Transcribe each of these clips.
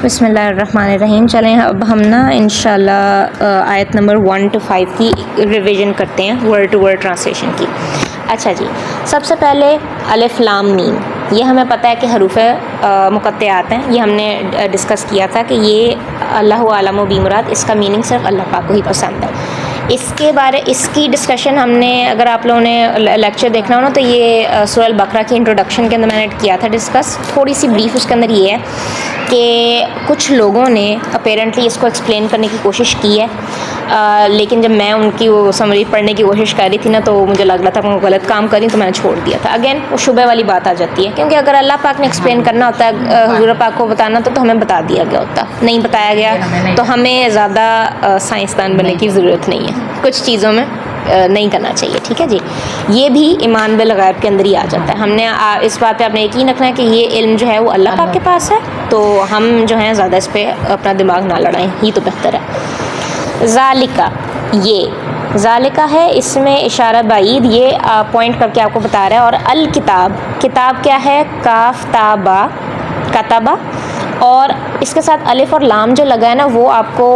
बिस्मिल्लाहिर्रहमानिर्रहीम। चलें अब हम ना इंशाल्लाह आयत नंबर 1 to 5 की रिवीजन करते हैं वर्ड टू वर्ड ट्रांसलेशन की। अच्छा जी, सबसे पहले अलिफ लाम मीम, ये हमें पता है कि हरूफ मुक़त्तिआत हैं। ये हमने डिस्कस किया था कि ये अल्लाहु आलम बि मुराद, इसका मीनिंग सिर्फ अल्लाह पाक को ही पसंद है। इसकी डिस्कशन हमने, अगर आप लोगों ने लेक्चर देखना हो ना, तो ये सूरह अल-बकरा की इंट्रोडक्शन के अंदर मैंने किया था डिस्कस। थोड़ी सी ब्रीफ उसके अंदर ये है कि कुछ लोगों ने अपेरेंटली इसको एक्सप्लेन करने की कोशिश की है, लेकिन जब मैं उनकी वो समरी पढ़ने की कोशिश कर रही थी ना, तो मुझे लग रहा था कि मैं गलत काम करी, तो मैंने छोड़ दिया था। अगेन वो शुबह वाली बात आ जाती है, क्योंकि अगर अल्लाह पाक ने एक्सप्लेन करना होता है, हुज़ूर पाक को बताना तो हमें बता दिया गया होता। नहीं बताया गया तो हमें ज़्यादा साइंसदान बनने की ज़रूरत नहीं है, कुछ चीज़ों में नहीं करना चाहिए। ठीक है जी, ये भी ईमान बिल गैब के अंदर ही आ जाता है। हमने इस बात पे आपने यकीन रखना है कि ये इल्म जो है वो अल्लाह पाक के पास है, तो हम जो है ज़्यादा इस पर अपना दिमाग ना लड़ाएं, ही तो बेहतर है। ज़ालिका, ये ज़ालिका है, इसमें इशारा बाईद, ये पॉइंट करके आपको बता रहा है। और अल किताब, किताब क्या है? काफ ताबा, कतबा, और इसके साथ अलिफ और लाम जो लगा है ना, वो आपको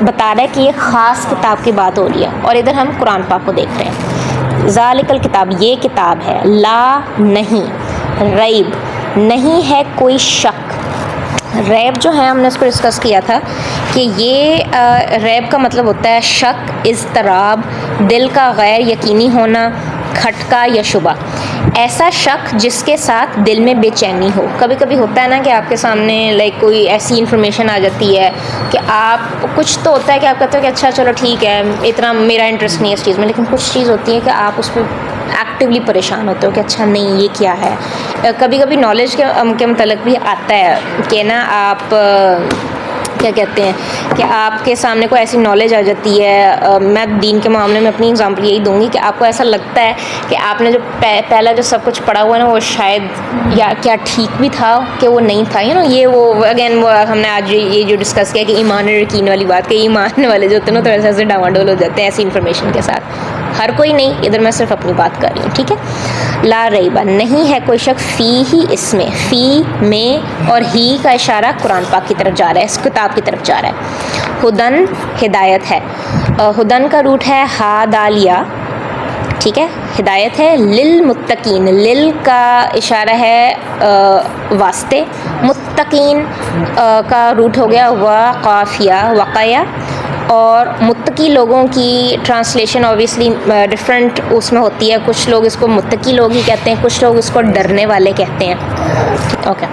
बता रहा है कि ये ख़ास किताब की बात हो रही है। और इधर हम कुरान पाक को देख रहे हैं। ज़ालिकल किताब, ये किताब है, ला नहीं, रैब नहीं है कोई शक। रैब जो है हमने इसको डिस्कस किया था कि ये रैब का मतलब होता है शक, इज़्तराब, दिल का गैर यकीनी होना, खटका या शुबा। ऐसा शक जिसके साथ दिल में बेचैनी हो। कभी कभी होता है ना कि आपके सामने लाइक कोई ऐसी इन्फॉर्मेशन आ जाती है कि आप, कुछ तो होता है कि आप कहते हो कि अच्छा चलो ठीक है, इतना मेरा इंटरेस्ट नहीं है इस चीज़ में, लेकिन कुछ चीज़ होती है कि आप उस पर एक्टिवली परेशान होते हो कि अच्छा नहीं ये क्या है। कभी कभी नॉलेज के मतलब भी आता है कि ना आप क्या कहते हैं कि आपके सामने कोई ऐसी नॉलेज आ जाती है। मैं दीन के मामले में अपनी एग्जांपल यही दूंगी कि आपको ऐसा लगता है कि आपने जो पहला जो सब कुछ पढ़ा हुआ है ना, वो शायद या क्या ठीक भी था कि वो नहीं था, यू नो। ये वो अगेन वो हमने आज ये जो डिस्कस किया कि ईमान और यकीन वाली बात, कि ईमान वाले जो होते हैं ना, तो ऐसे डावाडोल हो जाते हैं ऐसी इन्फॉर्मेशन के साथ। हर कोई नहीं, इधर मैं सिर्फ अपनी बात कर रही हूँ, ठीक है। ला रईबा, नहीं है कोई शक, फ़ी ही, इसमें, फ़ी में, और ही का इशारा कुरान पाक की तरफ जा रहा है, इस किताब की तरफ जा रहा है। हुदन, हिदायत है। हुदन का रूट है हा दालिया, ठीक है। हिदायत है लिल मुत्तकीन, लिल का इशारा है वास्ते, मुत्तकीन का रूट हो गया वाक़ाफ़िया, वक़ाया। और मुत्तकी लोगों की ट्रांसलेशन ऑब्वियसली डिफरेंट उसमें होती है। कुछ लोग इसको मुत्तकी लोग ही कहते हैं, कुछ लोग इसको डरने वाले कहते हैं। ओके,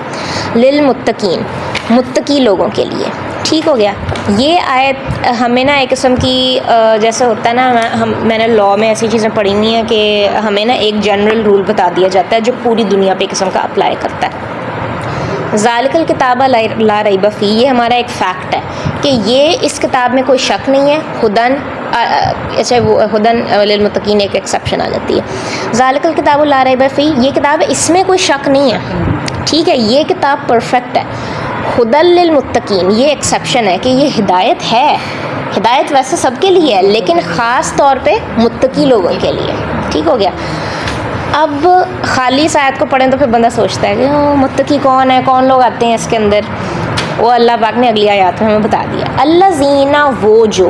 लिल मुत्तकीन, मुत्तकी लोगों के लिए, ठीक हो गया। ये आयत हमें ना एक किस्म की जैसे होता है ना, मैंने लॉ में ऐसी चीज़ें पढ़ी हुई हैं कि हमें ना एक जनरल रूल बता दिया जाता है जो पूरी दुनिया पे एक किस्म का अप्लाई करता है। ज़ालिकल किताब ला रैब फ़ी, ये हमारा एक फ़ैक्ट है कि ये इस किताब में कोई शक नहीं है। हुदन, अच्छा वो हुदन लिल मुत्तकीन एक एक्सेप्शन आ जाती है। ज़ालिकल किताब ला रैब फ़ी, ये किताब है, इसमें कोई शक नहीं है, ठीक है। ये किताब परफेक्ट है। हुदल लिल मुत्तकीन, ये एक्सेप्शन है कि ये हिदायत है। हिदायत वैसे सबके लिए है, लेकिन ख़ास तौर पे मुत्तकी लोगों के लिए, ठीक हो गया। अब खाली इस आयत को पढ़ें तो फिर बंदा सोचता है कि मुत्तकी कौन है, कौन लोग आते हैं इसके अंदर। वो अल्लाह पाक ने अगली आयत में हमें बता दिया। अल्लाज़ीना, वो जो,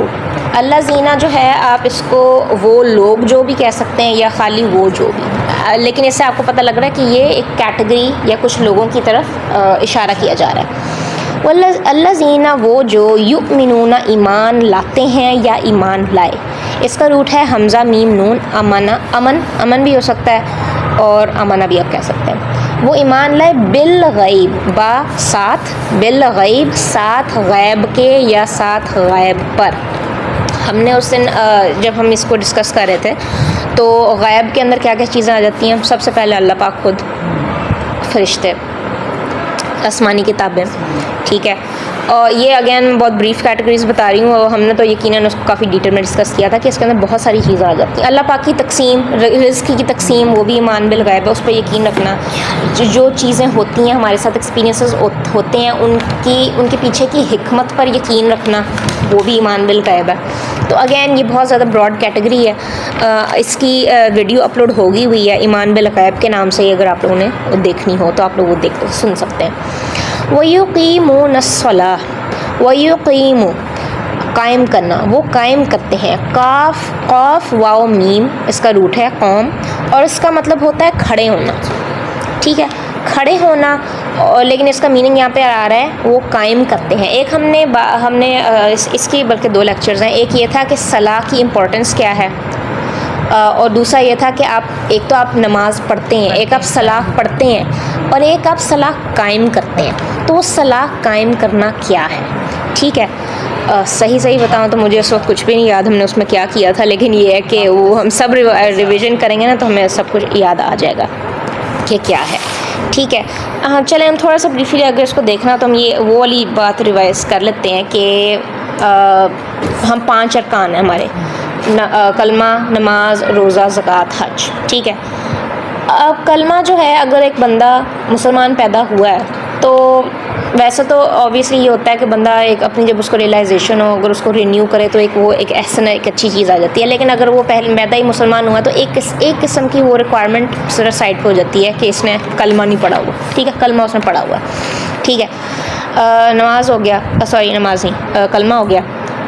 अल्लाज़ीना जो है आप इसको वो लोग जो भी कह सकते हैं, या खाली वो जो भी, लेकिन इससे आपको पता लग रहा है कि ये एक कैटेगरी या कुछ लोगों की तरफ इशारा किया जा रहा है। अल्लाज़ीना, वो जो, युमिनूना, ईमान लाते हैं या ईमान लाए। इसका रूट है हमज़ा मीम नून, अमना, अमन, अमन भी हो सकता है और अमना भी आप कह सकते हैं। वो ईमान लाए बिल गैब, बा साथ, बिल गैब साथ गैब के या साथ गैब पर। हमने उस दिन जब हम इसको डिस्कस कर रहे थे तो गैब के अंदर क्या क्या चीज़ें आ जाती हैं। सबसे पहले अल्लाह पाक खुद, फरिश्ते, आसमानी किताबें, ठीक है। और ये अगेन बहुत ब्रीफ कैटेगरीज बता रही हूँ, और हमने तो यकीनन उसको काफ़ी डिटेल में डिस्कस किया था कि इसके अंदर बहुत सारी चीज़ें आ जाती हैं। अल्लाह पाक की तकसीम, रिज़्क़ की तकसीम, वो भी ईमान बिल गैब है, उस पर यकीन रखना। जो चीज़ें होती हैं हमारे साथ, एक्सपीरियंसेस होते हैं, उनके पीछे की हिकमत पर यकीन रखना, वो भी ईमान बिल गैब है। तो अगेन ये बहुत ज़्यादा ब्रॉड कैटेगरी है। इसकी वीडियो अपलोड होगी हुई है ईमान बिल गैब के नाम से, अगर आप लोगों ने देखनी हो तो आप लोग वो सुन सकते हैं। वयुकीमूनस्सलाह, वयुकीमू कायम करना, वो कायम करते हैं। काफ काफ वाओ मीम इसका रूट है कौम, और इसका मतलब होता है खड़े होना। ठीक है, खड़े होना, और लेकिन इसका मीनिंग यहाँ पे आ रहा है वो कायम करते हैं। एक हमने इसकी बल्कि 2 लेक्चर्स हैं। एक ये था कि सलाह की इम्पोर्टेंस क्या है, और दूसरा ये था कि आप एक तो आप नमाज़ पढ़ते हैं, एक आप सलाह पढ़ते हैं, और एक आप सलाह कायम करते हैं। तो वो सलाह कायम करना क्या है? ठीक है, सही बताऊँ तो मुझे उस वक्त कुछ भी नहीं याद हमने उसमें क्या किया था, लेकिन ये है कि वो हम सब रिविज़न करेंगे ना तो हमें सब कुछ याद आ जाएगा कि क्या है। ठीक है, हाँ चलें हम थोड़ा सा ब्रीफली अगर इसको देखना तो हम ये वो वाली बात रिवाइज़ कर लेते हैं कि हम 5 अरकान हैं हमारे, कलमा, नमाज, रोज़ा, ज़कात, हज। ठीक है, अब कलमा जो है, अगर एक बंदा मुसलमान पैदा हुआ है तो वैसे तो ऑब्वियसली ये होता है कि बंदा एक अपनी जब उसको रियलाइजेशन हो, अगर उसको रिन्यू करे तो एक वो एक एहसन एक अच्छी चीज़ आ जाती है। लेकिन अगर वो पहले पैदा ही मुसलमान हुआ तो एक किस्म की वो रिक्वायरमेंट सिर्फ साइड पर हो जाती है कि इसने कलमा नहीं पढ़ा हुआ। ठीक है, कलमा उसने पढ़ा हुआ। ठीक है, नमाज हो गया, सॉरी नमाज नहीं, कलमा हो गया।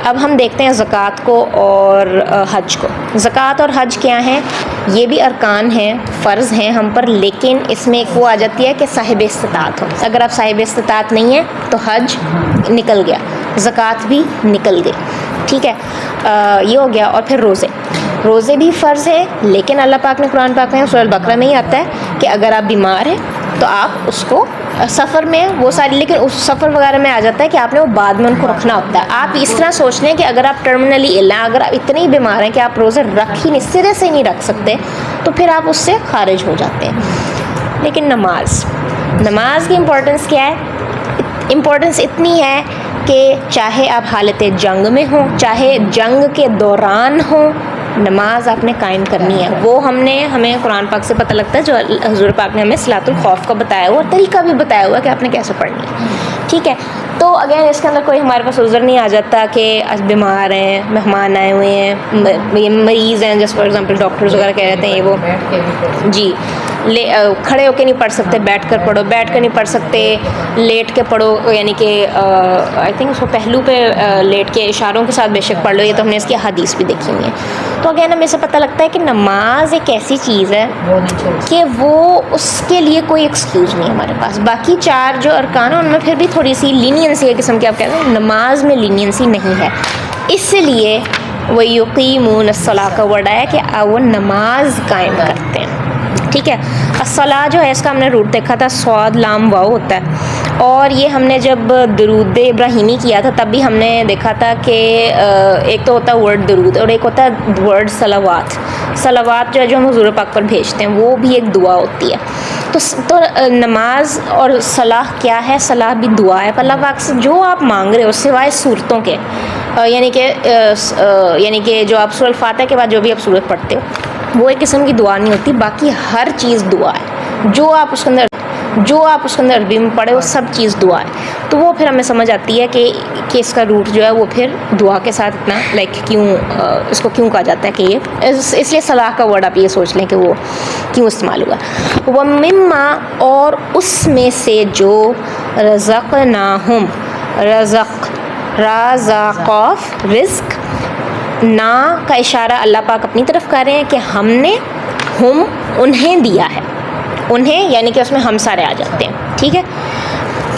अब हम देखते हैं ज़कात को और हज को। ज़कात और हज क्या हैं? ये भी अरकान हैं, फ़र्ज़ हैं हम पर, लेकिन इसमें एक वो आ जाती है कि साहिब इस्तिताअत हो। अगर आप साहिब इस्तिताअत नहीं है तो हज निकल गया, ज़कात भी निकल गई। ठीक है, ये हो गया। और फिर रोज़े भी फ़र्ज़ हैं, लेकिन अल्लाह पाक ने कुरान पाक में सूरह बकरा में ही आता है कि अगर आप बीमार हैं तो आप उसको सफ़र में वो सारी, लेकिन उस सफ़र वगैरह में आ जाता है कि आपने वो बाद में उनको रखना होता है। आप इस तरह सोच लें कि अगर आप टर्मिनली इल हैं, अगर आप इतने ही बीमार हैं कि आप रोज़े रख ही नहीं, सिरे से नहीं रख सकते, तो फिर आप उससे खारिज हो जाते हैं। लेकिन नमाज की इम्पोर्टेंस क्या है? इम्पोर्टेंस इतनी है कि चाहे आप हालत जंग में हो, चाहे जंग के दौरान हो, नमाज आपने कायम करनी है। वो हमें कुरान पाक से पता लगता है, जो हुज़ूर पाक ने हमें सलातुल खौफ का बताया हुआ, तरीका भी बताया हुआ कि आपने कैसे पढ़नी है। ठीक है, तो अगेन इसके अंदर कोई हमारे पास उज़र नहीं आ जाता कि आज बीमार हैं, मेहमान आए हुए हैं, मरीज़ हैं, जैसे फॉर एग्ज़ाम्पल डॉक्टर्स वगैरह कह रहे हैं ये वो जी खड़े होकर नहीं पढ़ सकते, बैठ कर पढ़ो, बैठ कर नहीं पढ़ सकते, लेट के पढ़ो, यानी कि आई थिंक उसको पहलू पे लेट के इशारों के साथ बेशक पढ़ लो। ये तो हमने इसकी हदीस भी देखी हुई है। तो अगेन हमें से पता लगता है कि नमाज एक ऐसी चीज़ है कि वो उसके लिए कोई एक्सक्यूज़ नहीं है हमारे पास। बाकी 4 जो अरकान हैं उनमें फिर भी थोड़ी सी लीनियंसी है किस्म की, आप कहते हैं, नमाज में लीनियंसी नहीं है। इसलिए वयुकीमूनस्सलाह का वर्ड आया कि वो नमाज कायम करते हैं। ठीक है, अस्सलाह जो है इसका हमने रूट देखा था, स्वाद लाम वाव होता है। और ये हमने जब दरूद इब्राहिमी किया था तब भी हमने देखा था कि एक तो होता है वर्ड दरूद और एक होता है वर्ड सलावात। सलावात जो है जो हम हुज़ूर पाक पर भेजते हैं वो भी एक दुआ होती है। तो नमाज और सलाह क्या है? सलाह भी दुआ है। अल्लाह पाक से जो आप मांग रहे हो सिवाय सूरतों के, यानी कि जो आप सूरह फातिहा के बाद जो भी आप सूरत पढ़ते हो वो एक किस्म की दुआ नहीं होती, बाकी हर चीज़ दुआ है। जो आप उसके अंदर अरबी में पढ़े वो सब चीज़ दुआ है। तो वो फिर हमें समझ आती है कि इसका रूट जो है वो फिर दुआ के साथ इतना इसको क्यों कहा जाता है कि ये इसलिए सलाह का वर्ड आप ये सोच लें कि वो क्यों इस्तेमाल हुआ। व मिम्मा, और उसमें से जो रज़क़नाहुम, राज़क़ रिज़्क़, ना का इशारा अल्लाह पाक अपनी तरफ कर रहे हैं कि हमने उन्हें दिया है, उन्हें यानी कि उसमें हम सारे आ जाते हैं। ठीक है,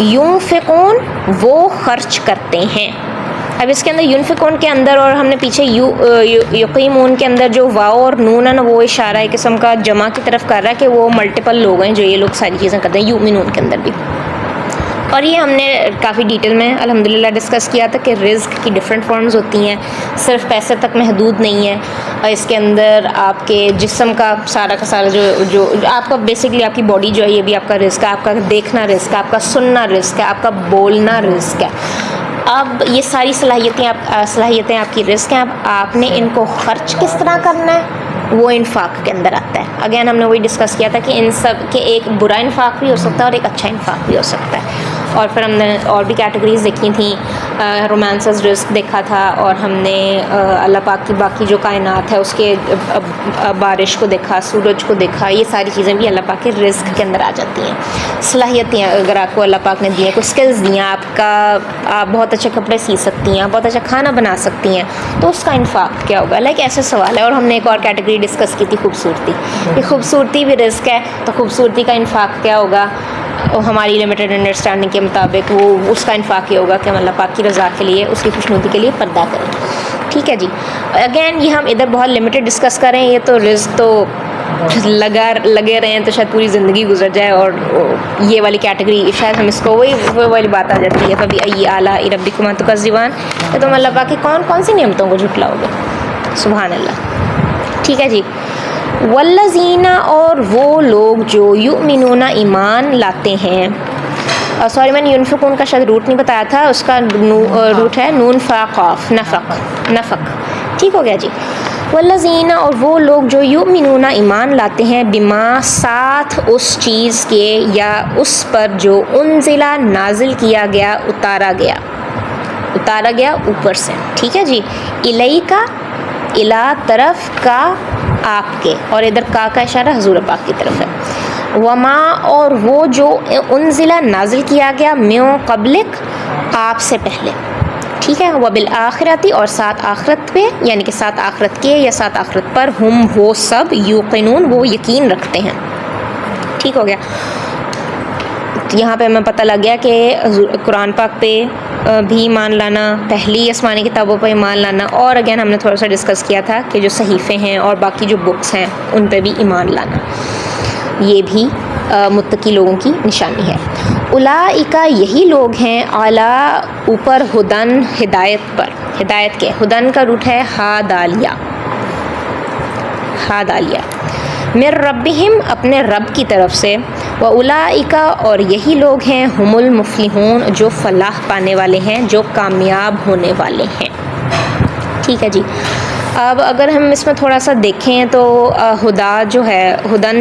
यूनफ़िकून वो खर्च करते हैं। अब इसके अंदर यूनफ़िकून के अंदर और हमने पीछे युक़ीमून के अंदर जो वाव और नून है ना, वो इशारा एक किस्म का जमा की तरफ कर रहा है कि वो मल्टीपल लोग हैं जो ये लोग सारी चीज़ें करते हैं, युमिनून के अंदर भी। और ये हमने काफ़ी डिटेल में अल्हम्दुलिल्लाह डिस्कस किया था कि रिज़्क़ की डिफरेंट फॉर्म्स होती हैं, सिर्फ पैसे तक महदूद नहीं है। और इसके अंदर आपके जिस्म का सारा जो आपका बेसिकली आपकी बॉडी जो है ये भी आपका रिज़्क़ है, आपका देखना रिज़्क़ है, आपका सुनना रिज़्क़ है, आपका बोलना रिज़्क़ है। अब ये सारी सलाहियतें आपकी रिज़्क़ हैं। अब आपने इनको ख़र्च किस तरह करना है वो इन्फाक के अंदर आता है। अगेन हमने वही डिस्कस किया था कि इन सब के एक बुरा इन्फाक भी हो सकता है और एक अच्छा इन्फाक भी हो सकता है। और फिर हमने और भी कैटेगरीज देखी थी, रोमांसेस रिस्क देखा था, और हमने अल्लाह पाक की बाकी जो कायनात है उसके बारिश को देखा, सूरज को देखा। ये सारी चीज़ें भी अल्लाह पाक के रिस्क के अंदर आ जाती हैं। सलाहियतें अगर आपको अल्लाह पाक ने दी हैं, कोई स्किल्स दी हैं, आप बहुत अच्छे कपड़े सी सकती हैं, आप बहुत अच्छा खाना बना सकती हैं, तो उसका इन्फाक क्या होगा? लाइक ऐसे सवाल है। और हमने एक और कैटेगरी डिस्कस की थी, खूबसूरती। ये खूबसूरती भी रिस्क है, तो खूबसूरती का इन्फाक क्या होगा? हमारी लिमिटेड अंडरस्टैंडिंग के मुताबिक वो उसका इन्फाक ये होगा कि हम अल्लाह पाक की रज़ा के लिए, उसकी खुशनुदी के लिए पर्दा करें। ठीक है जी। अगेन ये हम इधर बहुत लिमिटेड डिस्कस करें, ये तो रिस्क तो लगे रहें तो शायद पूरी ज़िंदगी गुजर जाए, और ये वाली कैटेगरी शायद हम इसको वही वाली बात आ जाती है, कभी अय्य आला रब्बिकुमा तुकज़्ज़िबान, कि तुम अल्लाह पाक की कौन कौन सी नेमतों को झुटलाओगे। सुभान अल्लाह। ठीक है जी। वल्लज़ीना, और वो लोग जो युमिनूना, ईमान लाते हैं। सॉरी, मैंने युनफिकून का शायद रूट नहीं बताया था, उसका रूट है नून फा क़ाफ, नफ़क। ठीक हो गया जी। वल्लज़ीना, और वो लोग जो युमिनूना, ईमान लाते हैं, बिमा, साथ उस चीज़ के, या उस पर जो उनज़िला, नाजिल किया गया, उतारा गया ऊपर से। ठीक है जी। इलैका, इला तरफ, का आपके, और इधर का इशारा हुज़ूर पाक की तरफ है। वमा, और वो जो उनज़िला, नाजिल किया गया, म्यों क़ब्लिक, आपसे पहले। ठीक है। वबिल आखिरती, और साथ आखिरत पे, यानी कि साथ आखिरत के या साथ आखिरत पर, हम वो सब, यूक़िनून, वो यकीन रखते हैं। ठीक हो गया। यहाँ पे हमें पता लग गया कि कुरान पाक पे भी ईमान लाना, पहली आसमानी किताबों पर ईमान लाना, और अगेन हमने थोड़ा सा डिस्कस किया था कि जो सहीफ़े हैं और बाकी जो बुक्स हैं उन पे भी ईमान लाना, ये भी मुत्तकी लोगों की निशानी है। उलाइका, यही लोग हैं, आला, ऊपर, हुदन, हिदायत पर। हिदायत के हुदन का रूट है हा दालिया, मिर रब्बिहिम, अपने रब की तरफ से। व उलाइका, और यही लोग हैं, हुमुल मुफ्लिहून, जो फलाह पाने वाले हैं, जो कामयाब होने वाले हैं। ठीक है जी। अब अगर हम इसमें थोड़ा सा देखें तो हुदन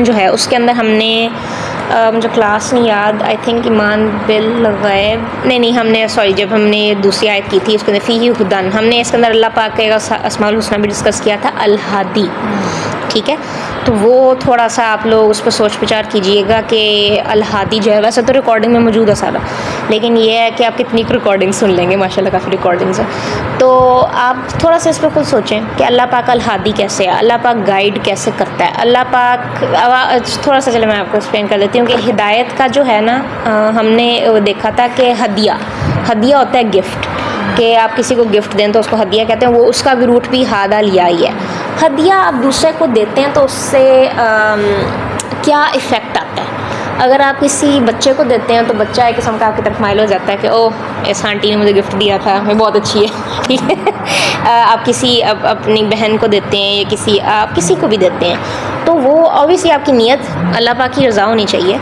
जो है उसके अंदर हमने मुझे क्लास नहीं याद, आई थिंक ईमान बिल गैब, नहीं हमने सॉरी, जब हमने दूसरी आयत की थी उसके अंदर फ़ीही हुदन, हमने इसके अंदर अल्लाह पाक का अस्माउल हुस्ना भी डिस्कस किया था, अल हादी। ठीक है। तो वो थोड़ा सा आप लोग उस पर सोच विचार कीजिएगा कि अल हादी जो है, वैसे तो रिकॉर्डिंग में मौजूद है सारा, लेकिन ये है कि आप कितनी रिकॉर्डिंग सुन लेंगे, माशाल्लाह काफ़ी रिकॉर्डिंग्स हैं। तो आप थोड़ा सा इस पर खुद सोचें कि अल्लाह पाक अल हादी कैसे है, अल्लाह पाक गाइड कैसे करता है, अल्लाह पाक थोड़ा सा, चलो मैं आपको एक्सप्लेन कर देती हूँ कि हिदायत का जो है ना, हमने देखा था कि हदिया होता है गिफ्ट, कि आप किसी को गिफ्ट दें तो उसको हदिया कहते हैं, वो उसका भी रूट भी हादा लिया ही है। हदिया आप दूसरे को देते हैं तो उससे क्या इफ़ेक्ट आता है? अगर आप किसी बच्चे को देते हैं तो बच्चा एक किस्म का आपकी तरफ माइल हो जाता है कि ओह, इस आंटी ने मुझे गिफ्ट दिया था, मैं बहुत अच्छी है। ठीक है। आप किसी अपनी बहन को देते हैं या आप किसी को भी देते हैं, तो वो ऑब्वियसली आपकी नीयत अल्लाह पाक की रज़ा होनी चाहिए,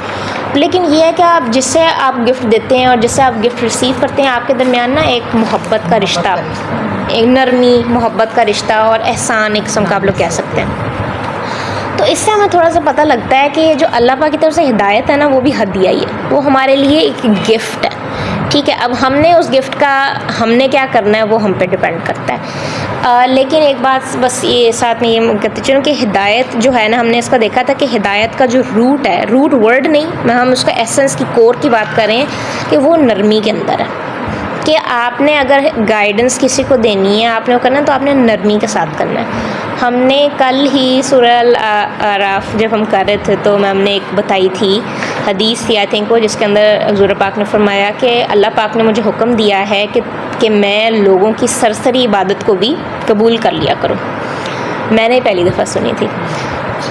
लेकिन ये है कि आप जिससे आप गिफ्ट देते हैं और जिससे आप गिफ्ट रिसीव करते हैं, आपके दरमियान ना एक मोहब्बत का रिश्ता, एक नरमी मोहब्बत का रिश्ता और एहसान एक किस्म का आप लोग कह सकते हैं। तो इससे हमें थोड़ा सा पता लगता है कि जो अल्लाह पाक की तरफ से हिदायत है ना, वो भी हदिया ही है, वो हमारे लिए एक गिफ्ट है। ठीक है। अब हमने उस गिफ्ट का हमने क्या करना है वो हम पे डिपेंड करता है। लेकिन एक बात बस ये साथ में ये कहते चलूँ कि हिदायत जो है ना, हमने इसका देखा था कि हिदायत का जो रूट है, रूट वर्ड नहीं, मैं हम उसका एसेंस की कोर की बात करें कि वो नरमी के अंदर है, कि आपने अगर गाइडेंस किसी को देनी है, आपने वो करना है तो आपने नरमी के साथ करना है। हमने कल ही सूरह अल-आराफ जब हम कर रहे थे तो मैम ने एक बताई थी हदीस थी, आई थिंक वो, जिसके अंदर हुज़ूर पाक ने फरमाया कि अल्लाह पाक ने मुझे हुक्म दिया है कि मैं लोगों की सरसरी इबादत को भी कबूल कर लिया करूं। मैंने पहली दफ़ा सुनी थी,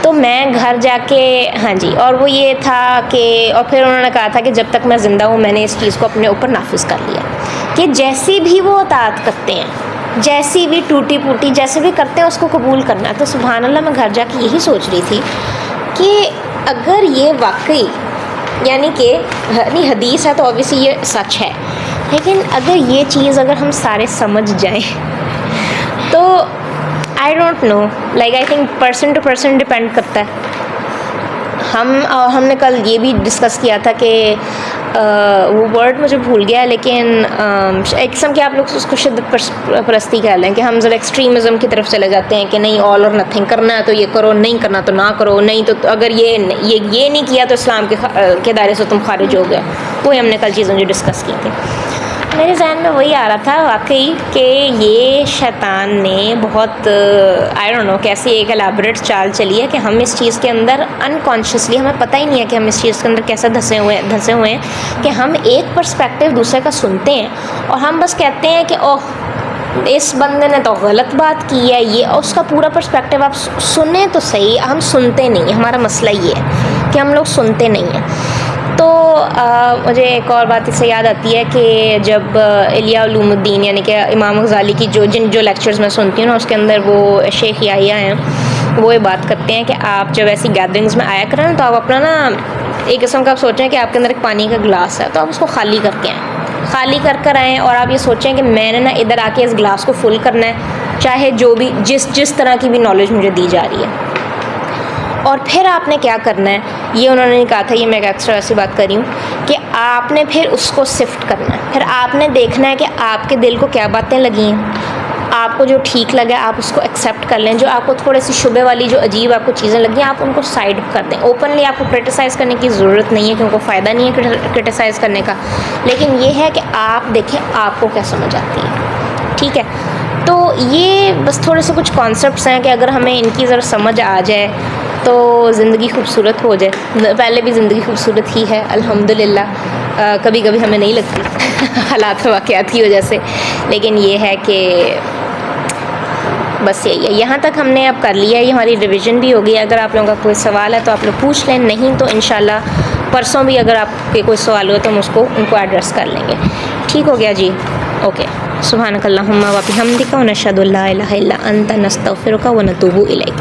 तो मैं घर जाके, हाँ जी, और वो ये था कि, और फिर उन्होंने कहा था कि जब तक मैं ज़िंदा हूँ मैंने इस चीज़ को अपने ऊपर नाफिज कर लिया कि जैसी भी वो अताअत करते हैं, जैसी भी टूटी फूटी जैसे भी करते हैं उसको कबूल करना है। तो सुभान अल्लाह, मैं घर जाके यही सोच रही थी कि अगर ये वाकई, यानी कि नहीं हदीस है तो ऑब्वियसली ये सच है, लेकिन अगर ये चीज़ अगर हम सारे समझ जाएं तो I don't know, like I think person to person depend करता है। हमने कल ये भी डिस्कस किया था कि वो वर्ड मुझे भूल गया, लेकिन एक किस्म के आप लोग उसको शिद्दत परस्ती कह लें कि हम ज़रा एक्सट्रीमिज़म की तरफ चले जाते हैं कि नहीं ऑल और नथिंग, करना है तो ये करो, नहीं करना तो ना करो, नहीं तो अगर ये नहीं किया तो इस्लाम के दायरे से तुम खारिज हो गए। वही हमने कल चीज़ें जो डिस्कस की थी। मेरे जहन में वही आ रहा था वाकई कि ये शैतान ने बहुत आई डोंट नो कैसी एक एलैबोरेट चाल चली है कि हम इस चीज़ के अंदर अनकॉन्शियसली, हमें पता ही नहीं है कि हम इस चीज़ के अंदर कैसे धंसे हुए हैं कि हम एक पर्सपेक्टिव दूसरे का सुनते हैं और हम बस कहते हैं कि ओह इस बंदे ने तो गलत बात की है, ये उसका पूरा पर्सपेक्टिव आप सुने तो सही, हम सुनते नहीं। हमारा मसला ये है कि हम लोग सुनते नहीं हैं। तो मुझे एक और बात इससे याद आती है कि जब इलिया उलूमुद्दीन यानी कि इमाम गज़ाली की जो लेक्चर्स मैं सुनती हूँ ना, उसके अंदर वो शेख याहिया हैं, वो ये बात करते हैं कि आप जब ऐसी गैदरिंग्स में आया करें तो आप अपना ना एक किस्म का आप सोचें कि आपके अंदर एक पानी का गिलास है, तो आप उसको खाली करके आएँ, खाली कर आएँ और आप ये सोचें कि मैंने ना इधर आके इस गिलास को फुल करना है, चाहे जो भी जिस तरह की भी नॉलेज मुझे दी जा रही है। और फिर आपने क्या करना है, ये उन्होंने नहीं कहा था, ये मैं एक एक्स्ट्रा ऐसी बात कर रही हूँ कि आपने फिर उसको सिफ्ट करना है, फिर आपने देखना है कि आपके दिल को क्या बातें लगी हैं, आपको जो ठीक लगे आप उसको एक्सेप्ट कर लें, जो आपको थोड़ी सी शुबे वाली जो अजीब आपको चीज़ें लगी आप उनको साइड कर दें। ओपनली आपको क्रिटिसाइज़ करने की ज़रूरत नहीं है क्योंकि फ़ायदा नहीं है क्रिटिसाइज़ करने का, लेकिन ये है कि आप देखें आपको क्या समझ आती है। ठीक है, तो ये बस थोड़े से कुछ कॉन्सेप्ट्स हैं कि अगर हमें इनकी ज़रा समझ आ जाए तो ज़िंदगी खूबसूरत हो जाए। पहले भी ज़िंदगी खूबसूरत ही है अल्हम्दुलिल्लाह, कभी कभी हमें नहीं लगती हालात वाक़यात की वजह से, लेकिन ये है कि बस यही है। यहाँ तक हमने अब कर लिया है, ये हमारी रिवीजन भी हो गई। अगर आप लोगों का कोई सवाल है तो आप लोग पूछ लें, नहीं तो इंशाल्लाह परसों भी अगर आपके कोई सवाल हो तो हम उनको एड्रेस कर लेंगे। ठीक हो गया जी, ओके। सुब्हानकल्लाहुम्मा व बिहम्दिका व नशहदु अल्ला इलाहा इल्ला अंता नस्तगफिरुका व नतूबु इलैक।